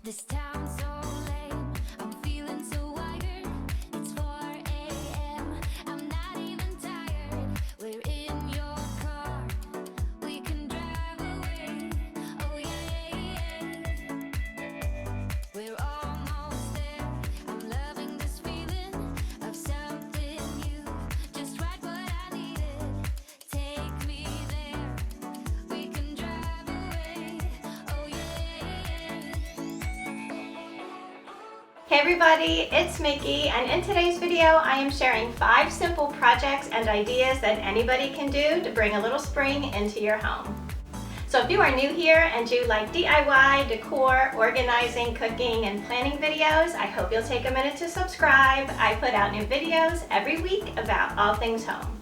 This town's so lame, I'm feeling so wired. It's 4 a.m., I'm not even tired. We're in your car, we can drive away. Oh yeah, we're almost there. I'm loving this feeling of something new. Just right what I needed. Take me there, we can drive away. Oh yeah. Hey everybody, it's Mickey, and in today's video I am sharing 5 simple projects and ideas that anybody can do to bring a little spring into your home. So if you are new here and you like DIY, decor, organizing, cooking, and planning videos, I hope you'll take a minute to subscribe. I put out new videos every week about all things home.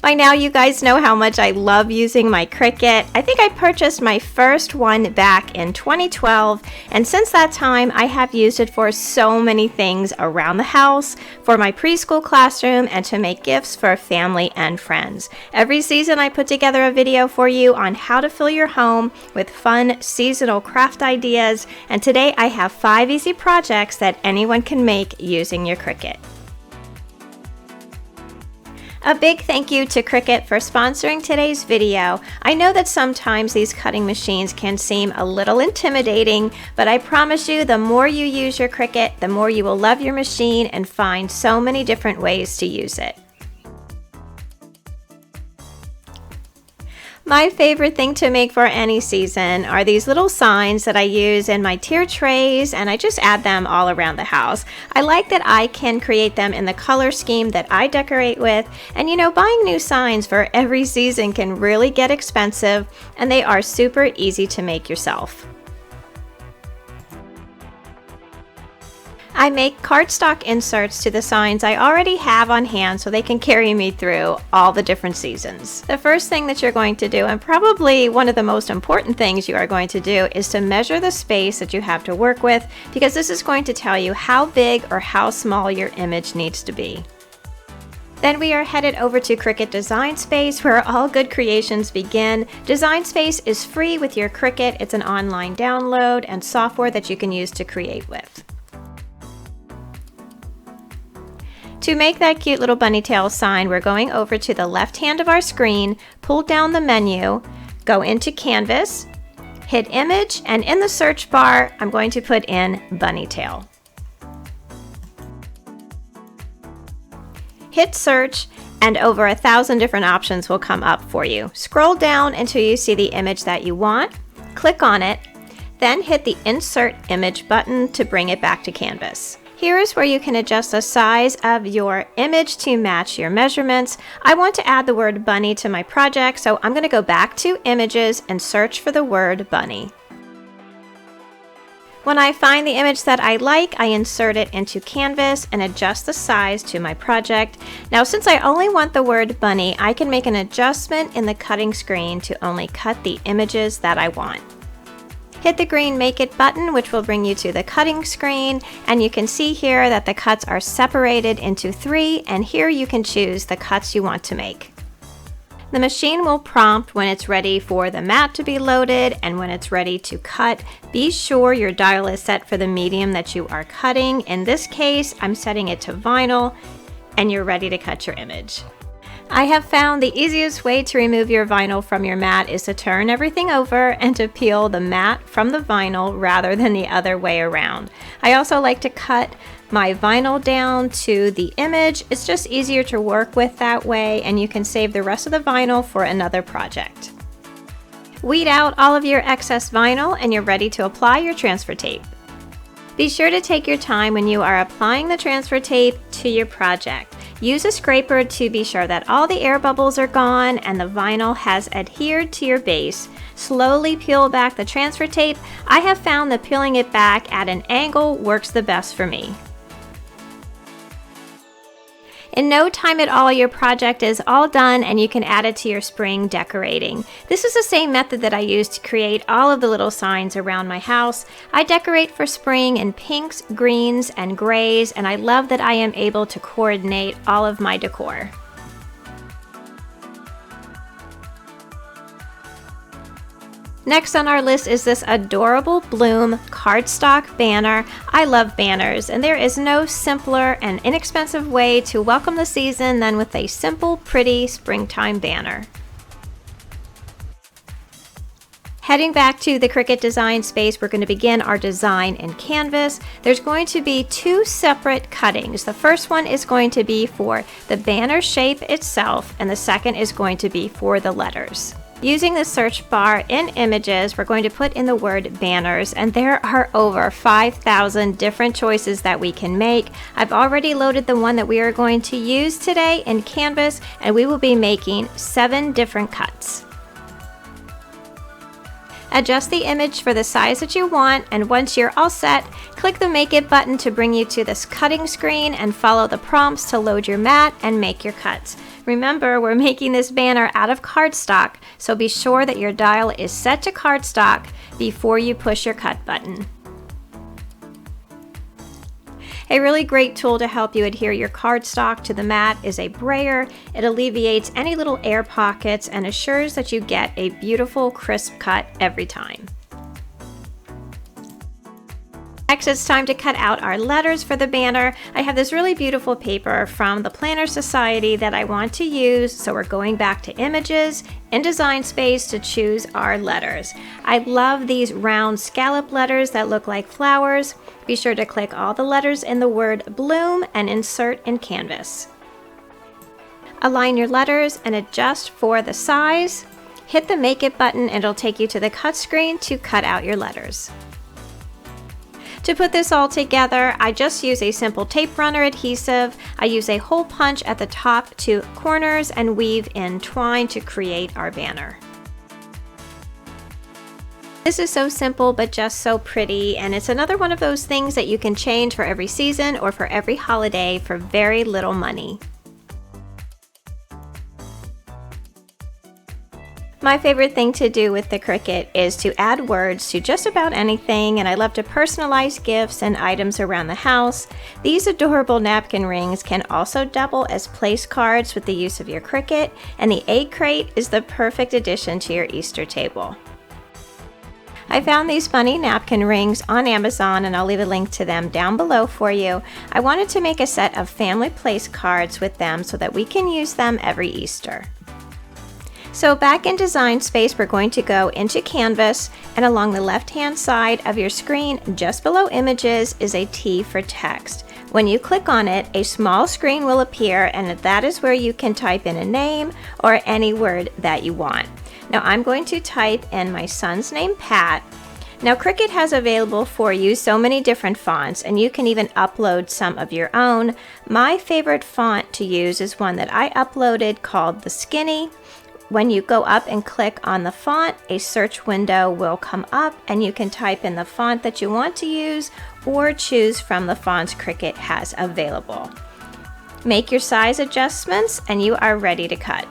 By now you guys know how much I love using my Cricut. I think I purchased my first one back in 2012, and since that time I have used it for so many things around the house, for my preschool classroom, and to make gifts for family and friends. Every season I put together a video for you on how to fill your home with fun seasonal craft ideas, and today I have 5 easy projects that anyone can make using your Cricut. A big thank you to Cricut for sponsoring today's video. I know that sometimes these cutting machines can seem a little intimidating, but I promise you the more you use your Cricut, the more you will love your machine and find so many different ways to use it. My favorite thing to make for any season are these little signs that I use in my tier trays, and I just add them all around the house. I like that I can create them in the color scheme that I decorate with, and you know, buying new signs for every season can really get expensive, and they are super easy to make yourself. I make cardstock inserts to the signs I already have on hand so they can carry me through all the different seasons. The first thing that you're going to do, and probably one of the most important things you are going to do, is to measure the space that you have to work with, because this is going to tell you how big or how small your image needs to be. Then we are headed over to Cricut Design Space, where all good creations begin. Design Space is free with your Cricut. It's an online download and software that you can use to create with. To make that cute little bunny tail sign, we're going over to the left hand of our screen, pull down the menu, go into Canvas, hit Image, and in the search bar, I'm going to put in bunny tail. Hit search, and over 1,000 different options will come up for you. Scroll down until you see the image that you want, click on it, then hit the Insert Image button to bring it back to Canvas. Here is where you can adjust the size of your image to match your measurements. I want to add the word bunny to my project, so I'm going to go back to Images and search for the word bunny. When I find the image that I like, I insert it into Canvas and adjust the size to my project. Now, since I only want the word bunny, I can make an adjustment in the cutting screen to only cut the images that I want. Hit the green Make It button, which will bring you to the cutting screen, and you can see here that the cuts are separated into 3, and here you can choose the cuts you want to make. The machine will prompt when it's ready for the mat to be loaded and when it's ready to cut. Be sure your dial is set for the medium that you are cutting. In this case, I'm setting it to vinyl, and you're ready to cut your image. I have found the easiest way to remove your vinyl from your mat is to turn everything over and to peel the mat from the vinyl rather than the other way around. I also like to cut my vinyl down to the image. It's just easier to work with that way, and you can save the rest of the vinyl for another project. Weed out all of your excess vinyl and you're ready to apply your transfer tape. Be sure to take your time when you are applying the transfer tape to your project. Use a scraper to be sure that all the air bubbles are gone and the vinyl has adhered to your base. Slowly peel back the transfer tape. I have found that peeling it back at an angle works the best for me. In no time at all, your project is all done and you can add it to your spring decorating. This is the same method that I use to create all of the little signs around my house. I decorate for spring in pinks, greens, and grays, and I love that I am able to coordinate all of my decor. Next on our list is this adorable bloom cardstock banner. I love banners, and there is no simpler and inexpensive way to welcome the season than with a simple, pretty springtime banner. Heading back to the Cricut design space, we're going to begin our design in Canvas. There's going to be two separate cuttings. The first one is going to be for the banner shape itself, and the second is going to be for the letters. Using the search bar in Images, we're going to put in the word banners, and there are over 5,000 different choices that we can make. I've already loaded the one that we are going to use today in Canvas, and we will be making 7 different cuts. Adjust the image for the size that you want, and once you're all set, click the Make It button to bring you to this cutting screen and follow the prompts to load your mat and make your cuts. Remember, we're making this banner out of cardstock, so be sure that your dial is set to cardstock before you push your cut button. A really great tool to help you adhere your cardstock to the mat is a brayer. It alleviates any little air pockets and assures that you get a beautiful, crisp cut every time. Next, it's time to cut out our letters for the banner. I have this really beautiful paper from the Planner Society that I want to use, so we're going back to Images in Design Space to choose our letters. I love these round scallop letters that look like flowers. Be sure to click all the letters in the word bloom and insert in Canvas. Align your letters and adjust for the size. Hit the Make It button and it'll take you to the cut screen to cut out your letters. To put this all together, I just use a simple tape runner adhesive. I use a hole punch at the top 2 corners and weave in twine to create our banner. This is so simple but just so pretty, and it's another one of those things that you can change for every season or for every holiday for very little money. My favorite thing to do with the Cricut is to add words to just about anything, and I love to personalize gifts and items around the house. These adorable napkin rings can also double as place cards with the use of your Cricut, and the egg crate is the perfect addition to your Easter table. I found these bunny napkin rings on Amazon, and I'll leave a link to them down below for you. I wanted to make a set of family place cards with them so that we can use them every Easter. So back in Design Space, we're going to go into Canvas, and along the left-hand side of your screen, just below Images, is a T for text. When you click on it, a small screen will appear, and that is where you can type in a name or any word that you want. Now I'm going to type in my son's name, Pat. Now Cricut has available for you so many different fonts, and you can even upload some of your own. My favorite font to use is one that I uploaded called the Skinny. When you go up and click on the font, a search window will come up and you can type in the font that you want to use or choose from the fonts Cricut has available. Make your size adjustments and you are ready to cut.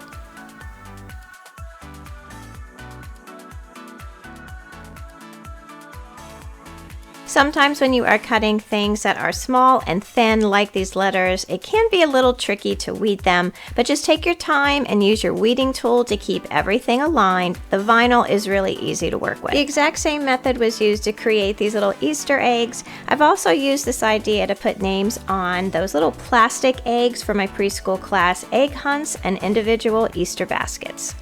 Sometimes when you are cutting things that are small and thin like these letters, it can be a little tricky to weed them, but just take your time and use your weeding tool to keep everything aligned. The vinyl is really easy to work with. The exact same method was used to create these little Easter eggs. I've also used this idea to put names on those little plastic eggs for my preschool class egg hunts and individual Easter baskets.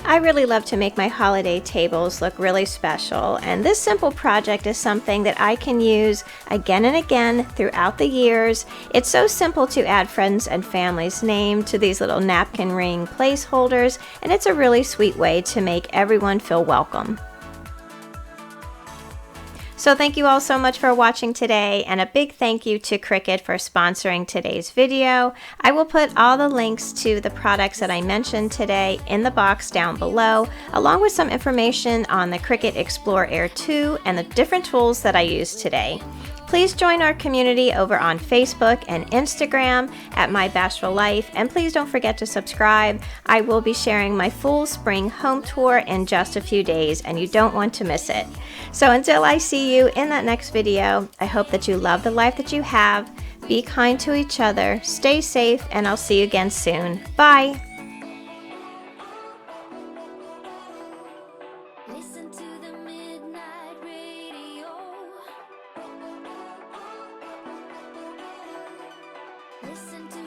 I really love to make my holiday tables look really special, and this simple project is something that I can use again and again throughout the years. It's so simple to add friends and family's name to these little napkin ring placeholders, and it's a really sweet way to make everyone feel welcome. So thank you all so much for watching today, and a big thank you to Cricut for sponsoring today's video. I will put all the links to the products that I mentioned today in the box down below, along with some information on the Cricut Explore Air 2 and the different tools that I used today. Please join our community over on Facebook and Instagram at My Bashful Life, and please don't forget to subscribe. I will be sharing my full spring home tour in just a few days, and you don't want to miss it. So until I see you in that next video, I hope that you love the life that you have, be kind to each other, stay safe, and I'll see you again soon. Bye! Listen to the midnight radio. Listen to